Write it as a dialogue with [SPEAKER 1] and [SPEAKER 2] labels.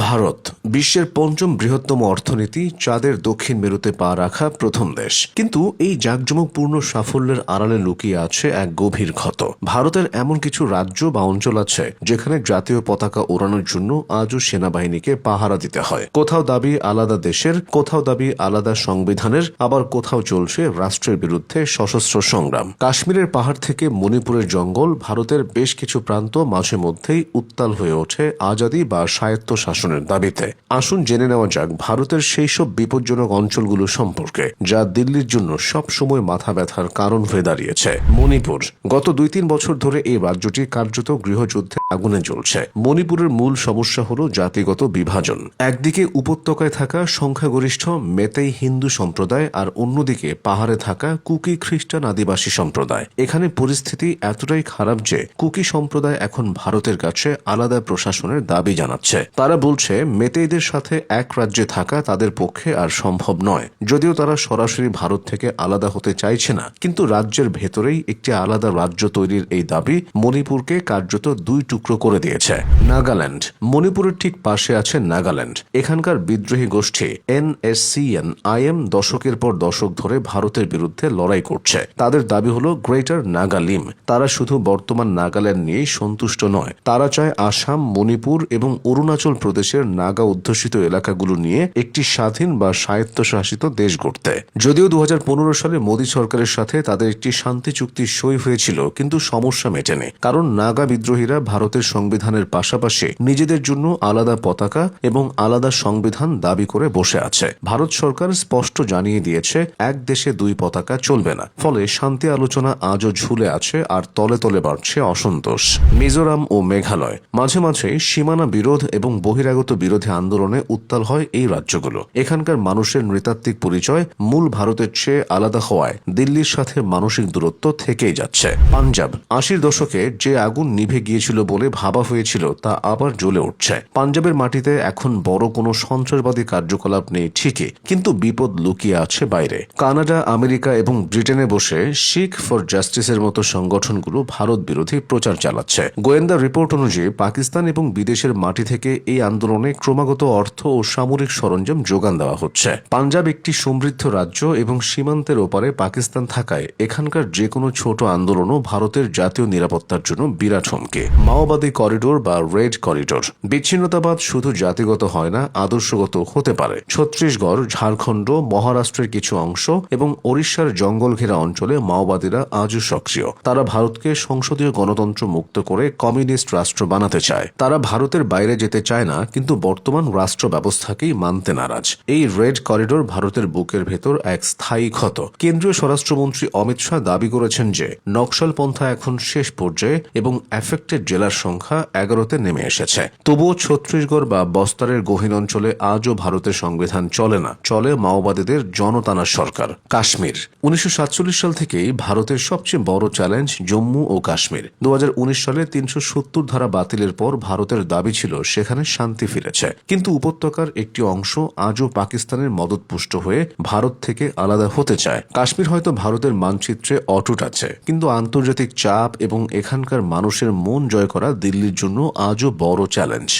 [SPEAKER 1] ভারত বিশ্বের পঞ্চম বৃহত্তম অর্থনীতি, চাঁদের দক্ষিণ মেরুতে পা রাখা প্রথম দেশ। কিন্তু এই জাঁকজমকপূর্ণ সাফল্যের আড়ালে লুকিয়ে আছে এক গভীর ক্ষত। ভারতের এমন কিছু রাজ্য বা অঞ্চল আছে যেখানে জাতীয় পতাকা ওড়ানোর জন্য আজও সেনাবাহিনীকে পাহারা দিতে হয়। কোথাও দাবি আলাদা দেশের, কোথাও দাবি আলাদা সংবিধানের, আবার কোথাও চলছে রাষ্ট্রের বিরুদ্ধে সশস্ত্র সংগ্রাম। কাশ্মীরের পাহাড় থেকে মণিপুরের জঙ্গল, ভারতের বেশ কিছু প্রান্ত মাঝে মধ্যেই উত্তাল হয়ে ওঠে আজাদি বা স্বায়ত্ত শাসনের দাবিতে। আসুন জেনে নেওয়া যাক ভারতের সেই সব বিপজ্জনক অঞ্চলগুলো সম্পর্কে যা দিল্লির জন্য সব সময় মাথা ব্যথার কারণ হয়ে দাঁড়িয়েছে। মণিপুর গত 2-3 বছর ধরে এই রাজ্যটি কার্যত গৃহযুদ্ধে আগুনে জ্বলছে। মণিপুরের মূল সমস্যা হল জাতিগত বিভাজন। একদিকে উপত্যকায় থাকা সংখ্যাগরিষ্ঠ মেতেই হিন্দু সম্প্রদায়, আর অন্যদিকে পাহাড়ে থাকা কুকি খ্রিস্টান আদিবাসী সম্প্রদায়। এখানে পরিস্থিতি এতটাই খারাপ যে কুকি সম্প্রদায় এখন ভারতের কাছে আলাদা প্রশাসনের দাবি জানাচ্ছে। তারা বলছে মেতেইদের সাথে এক রাজ্যে থাকা তাদের পক্ষে আর সম্ভব নয়। যদিও তারা সরাসরি ভারত থেকে আলাদা হতে চাইছে না, কিন্তু রাজ্যের ভেতরেই একটি আলাদা রাজ্য তৈরির এই দাবি মণিপুরকে কার্যত দুই টুকরো করে দিয়েছে। নাগাল্যান্ড মণিপুরের ঠিক পাশে আছে নাগাল্যান্ড। এখানকার বিদ্রোহী গোষ্ঠী NSCN-IM দশকের পর দশক ধরে ভারতের বিরুদ্ধে লড়াই করছে। তাদের দাবি হল গ্রেটার নাগালিম। তারা শুধু বর্তমান নাগাল্যান্ড নিয়েই সন্তুষ্ট নয়, তারা চায় আসাম, মণিপুর এবং অরুণাচল প্রদেশের নাগা অধ্যুষিত এলাকাগুলো নিয়ে একটি স্বাধীন বা স্বায়ত্তশাসিত দেশ গড়তে। যদিও 2015 সালে মোদী সরকারের সাথে তাদের একটি শান্তি চুক্তি সই হয়েছিল, কিন্তু সমস্যা মেটেনি, কারণ নাগা বিদ্রোহীরা ভারতের সংবিধানের পাশাপাশি নিজেদের জন্য আলাদা পতাকা এবং আলাদা সংবিধান দাবি করে বসে আছে। ভারত সরকার স্পষ্ট জানিয়ে দিয়েছে এক দেশে দুই পতাকা চলবে না। ফলে শান্তি আলোচনা আজও ঝুলে আছে, আর তলে তলে বাড়ছে অসন্তোষ। মিজোরাম ও মেঘালয় মাঝে মাঝে সীমানা বিরোধ এবং বহিরাগত বিরোধী আন্দোলনে উত্তাল হয় এই রাজ্যগুলো। এখানকার মানুষের নৃতাত্ত্বিক পরিচয় মূল ভারতের চেয়ে আলাদা হওয়ায় দিল্লির সাথে মানসিক দূরত্ব থেকেই যাচ্ছে। পাঞ্জাব 80-র দশকে যে আগুন নিভে গিয়েছিল বলে ভাবা হয়েছিল তা আবার জ্বলে উঠছে। পাঞ্জাবের মাটিতে এখন বড় কোনো সন্ত্রাসবাদী কার্যকলাপ নেই ঠিকই, কিন্তু বিপদ লুকিয়ে আছে বাইরে। কানাডা, আমেরিকা এবং ব্রিটেনে বসে শিখ ফর জাস্টিসের মতো সংগঠনগুলো ভারত বিরোধী প্রচার চালাচ্ছে। গোয়েন্দা রিপোর্ট অনুযায়ী পাকিস্তান এবং বিদেশের মাটি থেকে এই আন্দোলনে ক্রমাগত অর্থ ও সামরিক সরঞ্জাম যোগান দেওয়া হচ্ছে। পাঞ্জাব একটি সমৃদ্ধ রাজ্য এবং সীমান্তের ওপারে পাকিস্তান থাকায় এখানকার যে কোনো ছোট আন্দোলনও ভারতের জাতীয় নিরাপত্তার জন্য বিরাট হুমকি। মাওবাদী করিডোর বা রেড করিডোর। বিচ্ছিন্নতাবাদ শুধু জাতিগত হয় না, আদর্শগত হতে পারে। ছত্তিশগড়, ঝাড়খণ্ড, মহারাষ্ট্রের কিছু অংশ এবং ওড়িশার জঙ্গল ঘেরা অঞ্চলে মাওবাদীরা আজও সক্রিয়। তারা ভারতকে সংসদীয় গণতন্ত্র মুক্ত করে কমিউনিস্ট রাষ্ট্র বানাতে চায়। তারা ভারতের বাইরে যেতে চায় না, কিন্তু বর্তমান রাষ্ট্র ব্যবস্থাকেই মানতে নারাজ। এই রেড করিডোর ভারতের বুকের ভেতর এক স্থায়ী ক্ষত। কেন্দ্রীয় স্বরাষ্ট্রমন্ত্রী অমিত শাহ দাবি করেছেন যে নকশালপন্থা এখন শেষ পর্যায়ে এবং অ্যাফেক্টেড জেলার সংখ্যা 11তে নেমে এসেছে। তবুও ছত্তিশগড় বা বস্তারের গহীন অঞ্চলে আজও ভারতের সংবিধান চলে না, চলে মাওবাদীদের জনতানার সরকার। কাশ্মীর 1947 সাল থেকেই ভারতের সবচেয়ে বড় চ্যালেঞ্জ জম্মু ও কাশ্মীর। 2019 সালে 370 ধারা বাতিলের পর ভারতের দাবি ছিল সেখানে শান্তি ফিরেছে, কিন্তু উপত্যকার একটি অংশ আজও পাকিস্তানের মদতপুষ্ট হয়ে ভারত থেকে আলাদা হতে চায়। কাশ্মীর হয়তো ভারতের মানচিত্রে অটুট আছে, কিন্তু আন্তর্জাতিক চাপ এবং এখানকার মানুষের মন জয় করা দিল্লির জন্য আজও বড় চ্যালেঞ্জ।